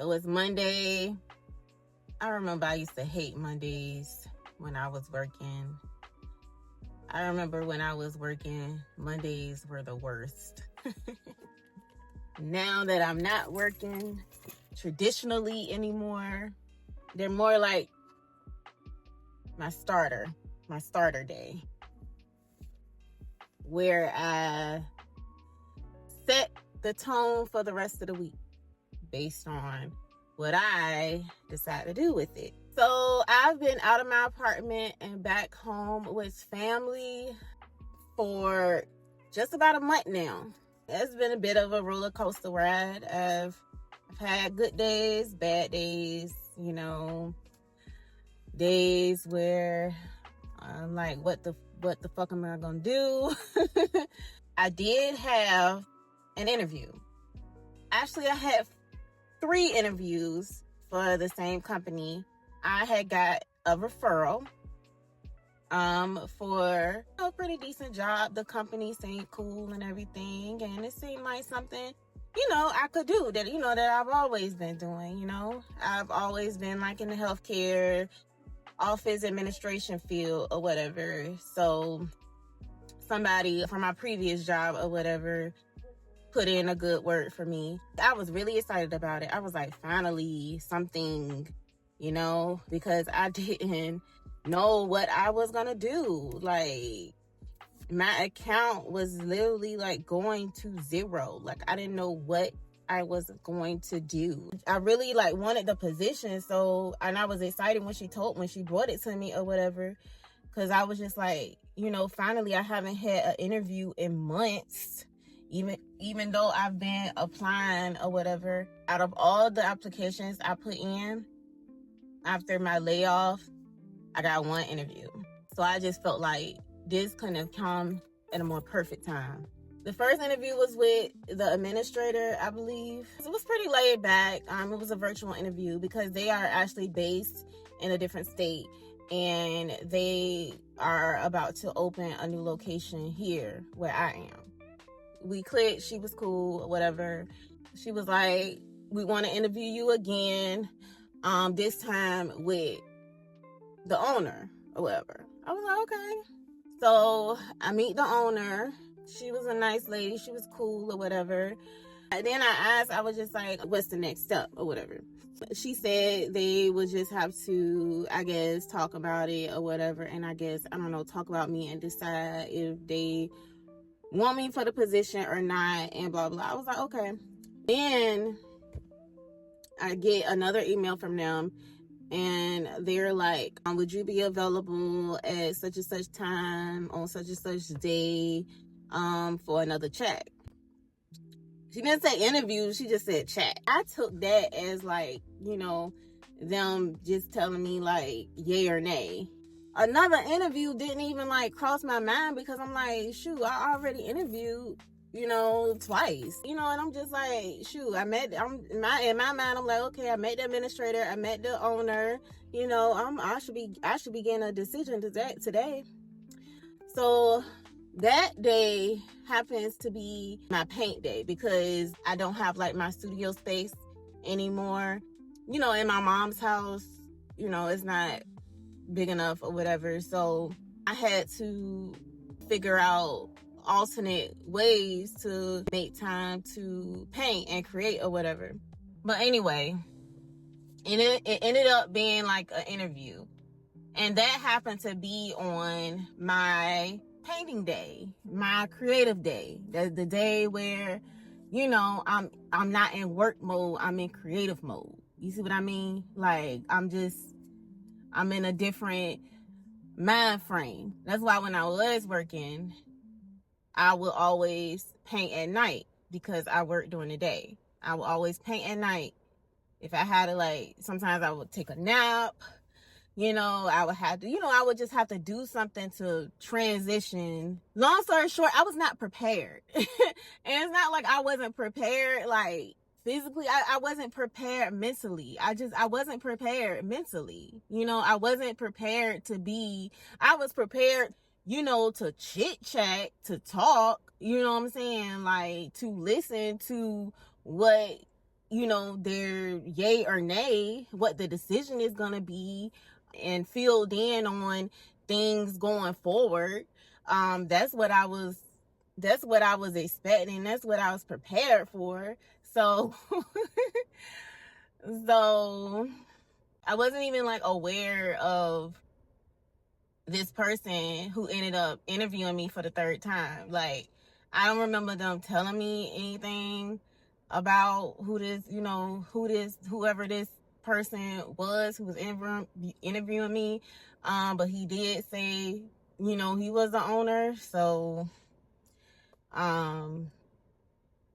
So it's Monday. I remember I used to hate Mondays when I was working. I remember when I was working, Mondays were the worst. Now that I'm not working traditionally anymore, they're more like my starter day, where I set the tone for the rest of the week based on what I decide to do with it. So I've been out of my apartment and back home with family for just about a month now. It's been a bit of a roller coaster ride. I've had good days, bad days, days where I'm like, what the fuck am I gonna do? I did have an interview. Actually, I had 3 interviews for the same company. I had got a referral for a pretty decent job. The company seemed cool and everything, and it seemed like something I could do that I've always been doing. I've always been like in the healthcare office administration field or whatever. So somebody from my previous job or whatever put in a good word for me. I was really excited about it. I was like, finally something, because I didn't know what I was gonna do. Like, my account was literally like going to zero. Like, I didn't know what I was going to do. I really like wanted the position, and I was excited when she brought it to me or whatever, because I was just like, finally I haven't had an interview in months. Even though I've been applying or whatever, out of all the applications I put in after my layoff, I got 1 interview. So I just felt like this couldn't have come at a more perfect time. The first interview was with the administrator, I believe. It was pretty laid back. It was a virtual interview because they are actually based in a different state, and they are about to open a new location here where I am. We clicked. She was cool, whatever. She was like, we want to interview you again, this time with the owner or whatever. I was like, okay. So I meet the owner. She was a nice lady. She was cool or whatever. And then I was just like, what's the next step or whatever? She said they would just have to, I guess, talk about it or whatever. And I guess, talk about me and decide if they want me for the position or not, and blah blah. I was like, okay. Then I get another email from them, and they're like, would you be available at such and such time on such and such day for another chat? She didn't say interview, she just said chat. I took that as like, them just telling me like yay or nay. Another interview didn't even like cross my mind, because I'm like, shoot, I already interviewed, twice, and I'm just like, shoot, in my mind, I'm like, okay, I met the administrator, I met the owner, I should be getting a decision today. So that day happens to be my paint day, because I don't have like my studio space anymore. In my mom's house, it's not big enough or whatever. So I had to figure out alternate ways to make time to paint and create or whatever. But anyway, it ended up being like an interview. And that happened to be on my painting day, my creative day. The day where, I'm not in work mode, I'm in creative mode. You see what I mean? Like, I'm in a different mind frame. That's why when I was working, I would always paint at night, because I work during the day. I would always paint at night. If I had to, sometimes I would take a nap, I would have to, I would just have to do something to transition. Long story short, I was not prepared. And it's not like I wasn't prepared, physically. I wasn't prepared mentally. I wasn't prepared mentally. I wasn't prepared I was prepared, to chit chat, to talk, you know what I'm saying? To listen to what their yay or nay, what the decision is going to be, and filled in on things going forward. That's what I was expecting. That's what I was prepared for. So so I wasn't even like aware of this person who ended up interviewing me for the third time. Like, I don't remember them telling me anything about whoever this person was who was interviewing me. But he did say, he was the owner. So,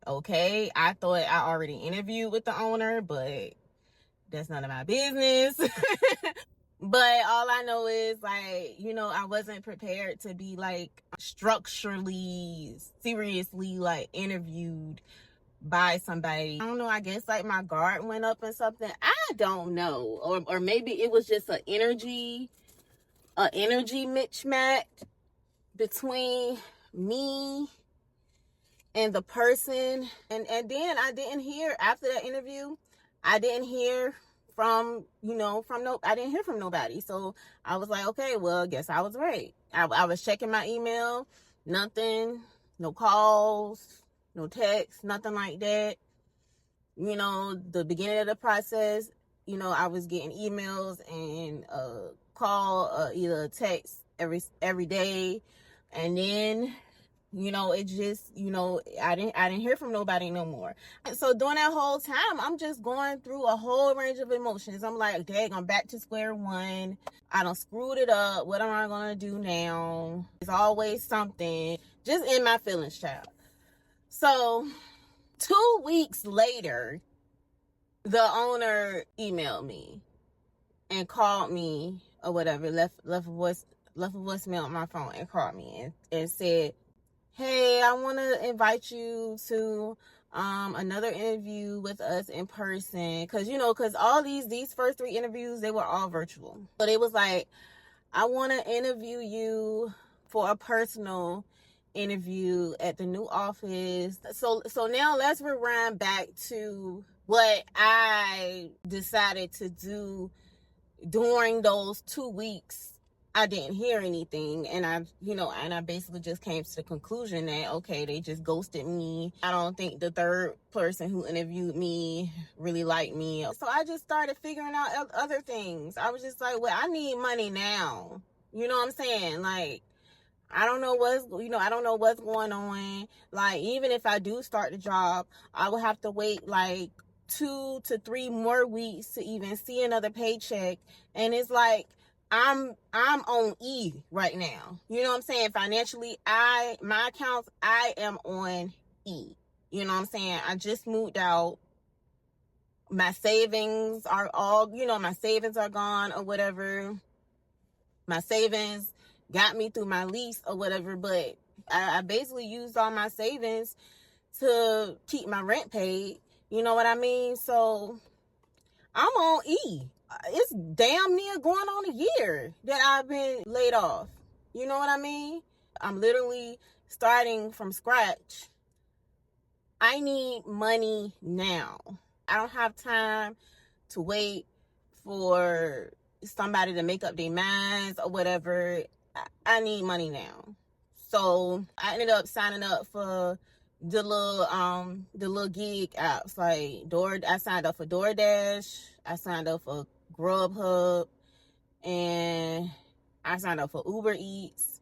okay. I thought I already interviewed with the owner, but that's none of my business. But all I know is, like, I wasn't prepared to be like structurally, seriously, like, interviewed by somebody. I don't know, I guess like my guard went up or something. I don't know. Or maybe it was just an energy mismatch between me and the person. And then I didn't hear, after that interview, I didn't hear from nobody. So I was like, okay, well, I guess I was right. I was checking my email, nothing, no calls, no texts, nothing like that. The beginning of the process, I was getting emails and call, either a text every day. And then, it just, I didn't hear from nobody no more. So during that whole time, I'm just going through a whole range of emotions. I'm like, dang, I'm back to square one. I done screwed it up. What am I going to do now? It's always something. Just in my feelings, child. So 2 weeks later, the owner emailed me and called me or whatever, left a voicemail on my phone and called me and said, hey, I want to invite you to another interview with us in person. Because all these first 3 interviews, they were all virtual. But it was like, I want to interview you for a personal interview at the new office. So now let's rewind back to what I decided to do during those 2 weeks. I didn't hear anything, and I basically just came to the conclusion that, okay, they just ghosted me. I don't think the third person who interviewed me really liked me. So I just started figuring out other things. I was just like, well, I need money now. You know what I'm saying? Like, I don't know what's going on. Like, even if I do start the job, I will have to wait like 2 to 3 more weeks to even see another paycheck. And it's like, I'm on E right now. You know what I'm saying? Financially, my accounts, I am on E. You know what I'm saying? I just moved out. My savings are my savings are gone or whatever. My savings got me through my lease or whatever, but I basically used all my savings to keep my rent paid. You know what I mean? So I'm on E. It's damn near going on a year that I've been laid off. You know what I mean? I'm literally starting from scratch. I need money now. I don't have time to wait for somebody to make up their minds or whatever. I need money now. So I ended up signing up for the little gig apps. Like I signed up for DoorDash, I signed up for Grubhub, and I signed up for Uber Eats,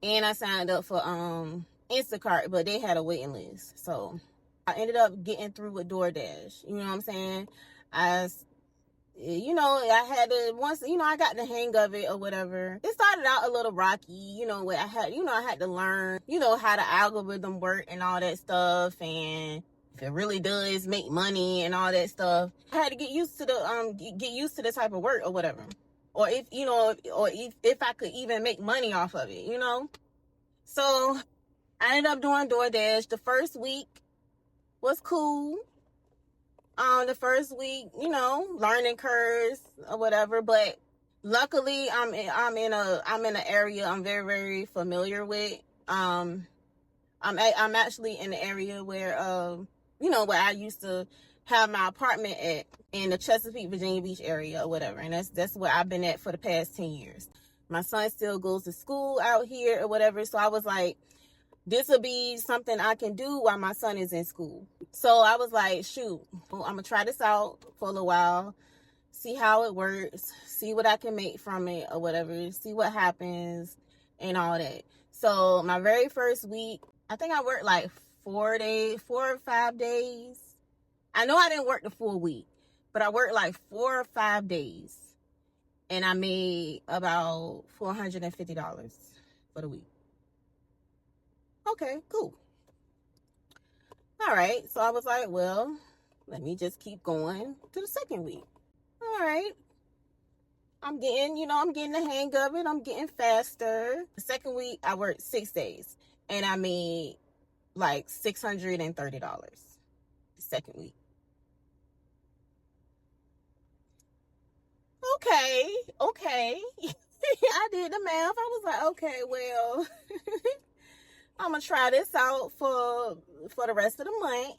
and I signed up for Instacart, but they had a waiting list. So I ended up getting through with DoorDash. You know what I'm saying? I had to, once, I got the hang of it or whatever. It started out a little rocky, where I had to learn, how the algorithm work and all that stuff, and if it really does make money and all that stuff. I had to get used to the type of work or whatever. Or if I could even make money off of it, So I ended up doing DoorDash. The first week was cool. The first week, learning curves or whatever, but luckily I'm in an area I'm very, very familiar with. I'm actually in the area where where I used to have my apartment at in the Chesapeake, Virginia Beach area or whatever. And that's where I've been at for the past 10 years. My son still goes to school out here or whatever. So I was like, this will be something I can do while my son is in school. So I was like, shoot, I'm going to try this out for a little while, see how it works, see what I can make from it or whatever, see what happens and all that. So my very first week, I think I worked like 4 or 5 days. I know I didn't work the full week, but I worked like 4 or 5 days. And I made about $450 for the week. Okay, cool. All right, so I was like, well, let me just keep going to the second week. All right. I'm getting the hang of it. I'm getting faster. The second week, I worked 6 days. And I made like $630 the second week. Okay. I did the math. I was like, okay, well, I'm going to try this out for the rest of the month.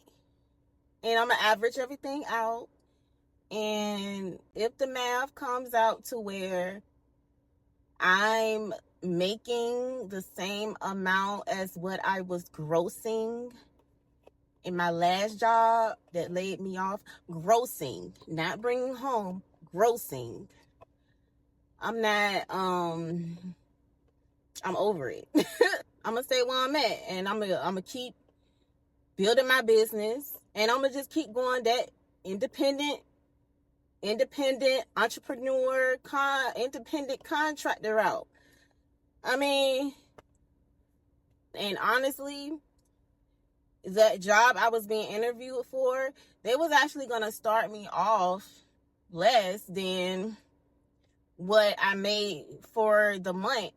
And I'm going to average everything out. And if the math comes out to where I'm making the same amount as what I was grossing in my last job that laid me off, grossing, not bringing home, grossing, I'm not, I'm over it. I'm going to stay where I'm at, and I'm going to keep building my business, and I'm going to just keep going that independent entrepreneur, independent contractor route. I mean, and honestly, that job I was being interviewed for, they was actually going to start me off less than what I made for the month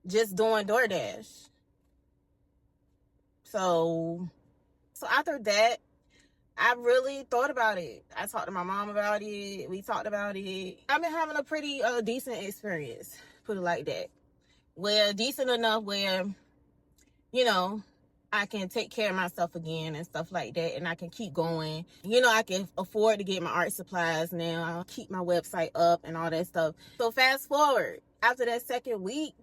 just doing DoorDash. So after that, I really thought about it. I talked to my mom about it. We talked about it. I've been having a pretty decent experience, put it like that. Where decent enough where, I can take care of myself again and stuff like that, and I can keep going. I can afford to get my art supplies now. I'll keep my website up and all that stuff. So fast forward, after that second week,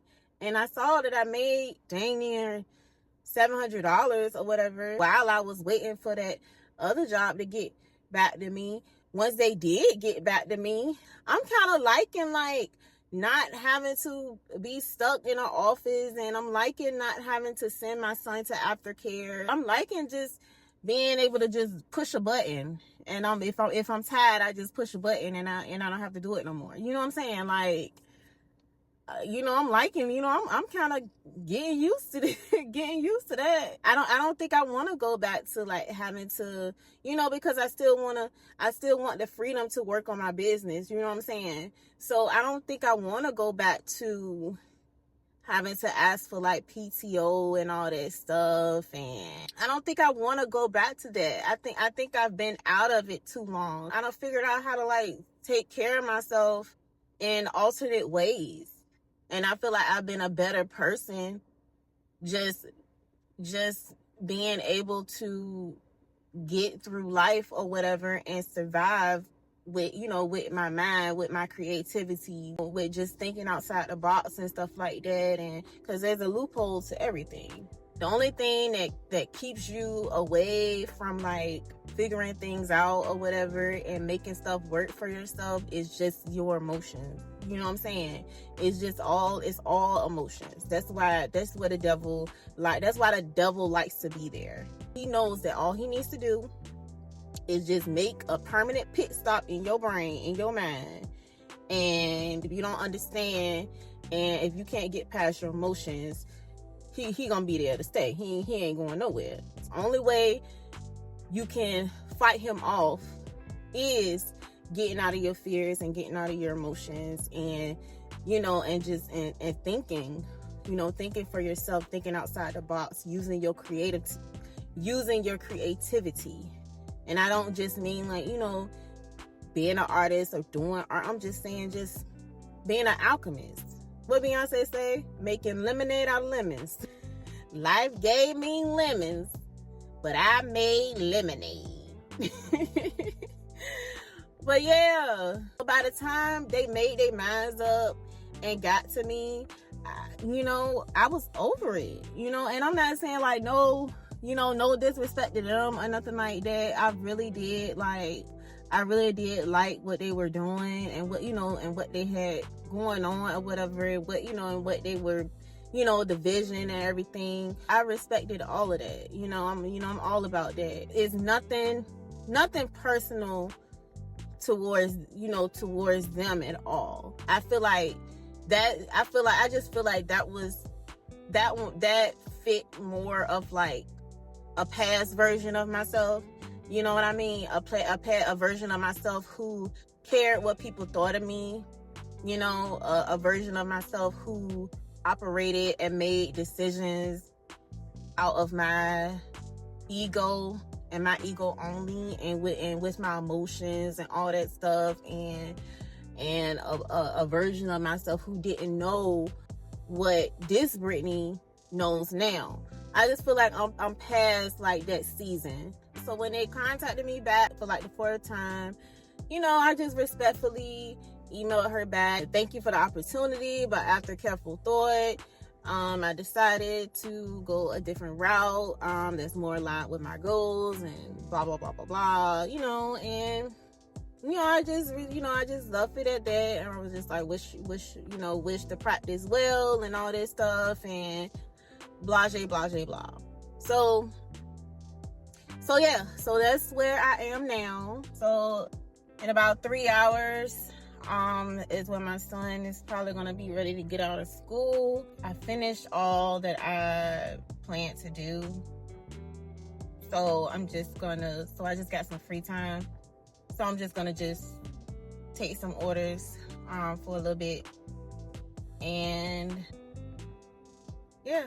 and I saw that I made dang near $700 or whatever while I was waiting for that other job to get back to me. Once they did get back to me, I'm kind of liking not having to be stuck in an office, and I'm liking not having to send my son to aftercare. I'm liking just being able to just push a button, and if I'm tired, I just push a button and I don't have to do it no more. You know what I'm saying? I'm liking, I'm kind of getting used to that. I don't think I want to go back to having to, because I still want the freedom to work on my business. You know what I'm saying? So I don't think I want to go back to having to ask for PTO and all that stuff. And I don't think I want to go back to that. I think I've been out of it too long. I done figured out how to take care of myself in alternate ways. And I feel like I've been a better person just being able to get through life or whatever and survive with my mind, with my creativity, with just thinking outside the box and stuff like that. And because there's a loophole to everything. The only thing that keeps you away from figuring things out or whatever and making stuff work for yourself is just your emotions. You know what I'm saying? It's all emotions. That's why the devil likes to be there. He knows that all he needs to do is just make a permanent pit stop in your brain, in your mind. And if you don't understand, and if you can't get past your emotions, he gonna be there to stay. He ain't going nowhere. The only way you can fight him off is getting out of your fears and getting out of your emotions, and thinking, thinking for yourself, thinking outside the box, using your creativity. And I don't just mean being an artist or doing art. I'm just saying just being an alchemist. What Beyonce say? Making lemonade out of lemons. Life gave me lemons, but I made lemonade. But yeah, by the time they made their minds up and got to me, I was over it, and I'm not saying like no, no disrespect to them or nothing like that. I really did like what they were doing and and what they had going on or whatever, and what they were, the vision and everything. I respected all of that. I'm all about that. It's nothing personal towards them at all. I just feel like that fit more of like a past version of myself. You know what I mean? A version of myself who cared what people thought of me. A version of myself who operated and made decisions out of my ego and my ego only, and with my emotions and all that stuff, and a version of myself who didn't know what this Brittany knows now. I just feel like I'm past like that season. So when they contacted me back for like the fourth time, I just respectfully emailed her back. Thank you for the opportunity, but after careful thought, I decided to go a different route that's more aligned with my goals and blah blah blah blah blah. And I just left it at that, and I was just like wish the practice well and all this stuff and blah blah blah. So yeah, so that's where I am now. So in about 3 hours is when my son is probably gonna be ready to get out of school. I finished all that I planned to do, so I just got some free time, so I'm just gonna take some orders for a little bit, and yeah.